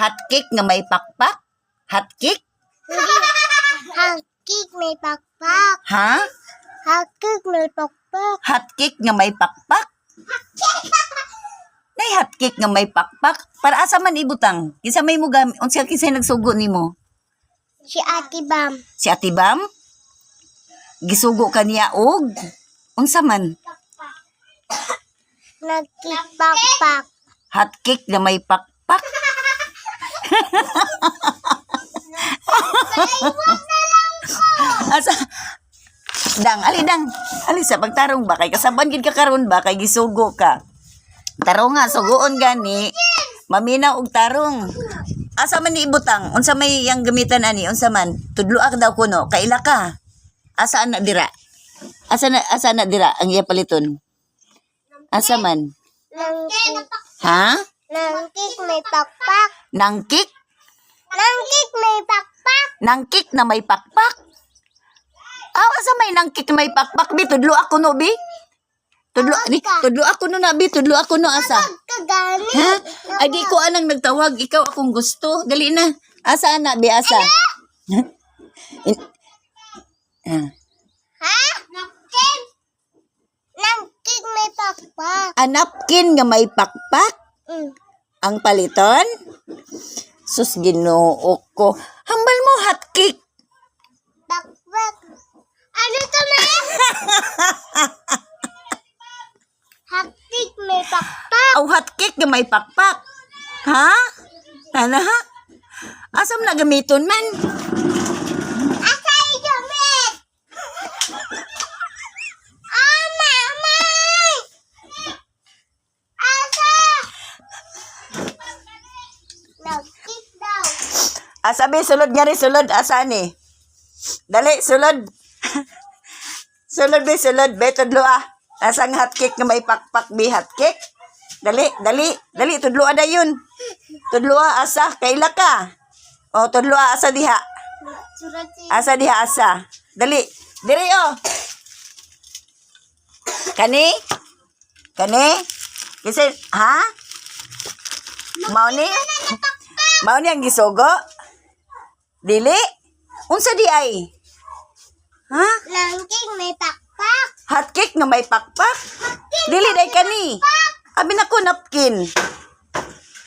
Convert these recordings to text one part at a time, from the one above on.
Hotcake nga may pakpak? Hotcake? Hotcake may pakpak. Ha? Hotcake may pakpak. Hotcake nga may pakpak? Nay hotcake nga may pakpak? Para asa man ibutang? Kinsa may mo gamit? Unsa kinsa nagsugo nimo? Si Ate Bam. Si Ate Bam? Gisugo kaniya og unsa man? Nagkipakpak. Hotcake na may pakpak? Asa? Dang. Ali sa pagtarong ba? Kay kasaban gid ka karon ba? Kay gisugo ka. Tarong nga, sugoon gani. Maminaw og tarong. Asa man ni ibutang? Unsa may yang gamitan ani? Unsa man? Tudloak daw kuno. Kaila ka. Asa na dira? Asa na dira ang iya paliton? Asa man? Nangkik. Ha? Nangkik may pakpak. Nangkik? Nangkik may pakpak. Nangkik na may pakpak? Asa may nangkik na may pakpak? Bi, tudlo ako no, bi? Tudlo ako no na, bi. Tudlo ako no, asa? Kagani. Ha? Ay, di ko anang nagtawag. Ikaw akong gusto. Dali na. Asa na, bi, asa? Ha? Nangkik. Nangkik may pakpak. Napkin nga may pakpak? Ang paliton? Sus, Ginoo ko. Hambal mo, hotcake. Pakpak. Ano to na? Hotcake may pakpak. Aw, hotcake nga may pakpak. Ha? Ano ha? Asam na gamiton man? Asa igamit? Mama! Asa? Nagkik daw. Sabi, sulod nga rin, sulod. Asa ni? Dali, sulod. Sulod, be, sulod. Be, tudlo ah. Asang hotcake nga may pakpak, be, hotcake. Dali. Tudlo da yun. Tudlo asa. Kaila ka. O, tudlo asa diha. Surat si Asa diha, asa. Dali. Diri, oh. Kani? Kasi, ha? Mao ni ang gisugo? Dili? Unsa di ay? Ha? Nangkik may pakpak. Hotcake nga may pakpak? Dili day kani. Abi na ko napkin.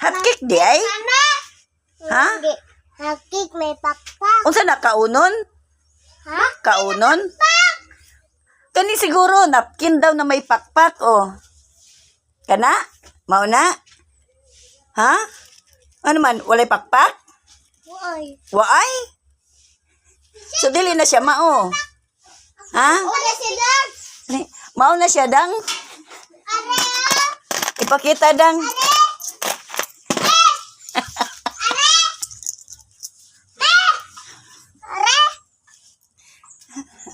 Hotcake di ay? Ano? Ha? Nangkik may pakpak. Unsa na kaunon? Ha? Kaunon? Kani siguro napkin daw na may pakpak oh. Kana? Mao na? Ha? Ano man, walay pakpak? Uy. Waay? So, dili na siya mao. Ha? Wala sila. Mao na siya, dang? Are. Ipakita, dang. Are.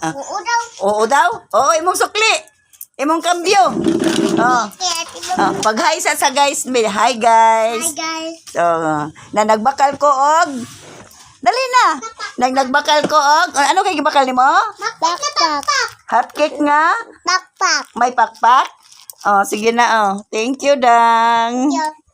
Oo daw. Oo daw? Oo, imong sukli. Imong kambyo. Oh. Kaya tiba. Pag-hi sa guys. Hi, guys. Hi guys. So, na nagbakal ko og dali na. Nagbakal ko og ano kay gibakal nimo? Pakpak. Hotcake nga Pakpak. may pakpak. Oh, sige na oh. Thank you, dang. Yo.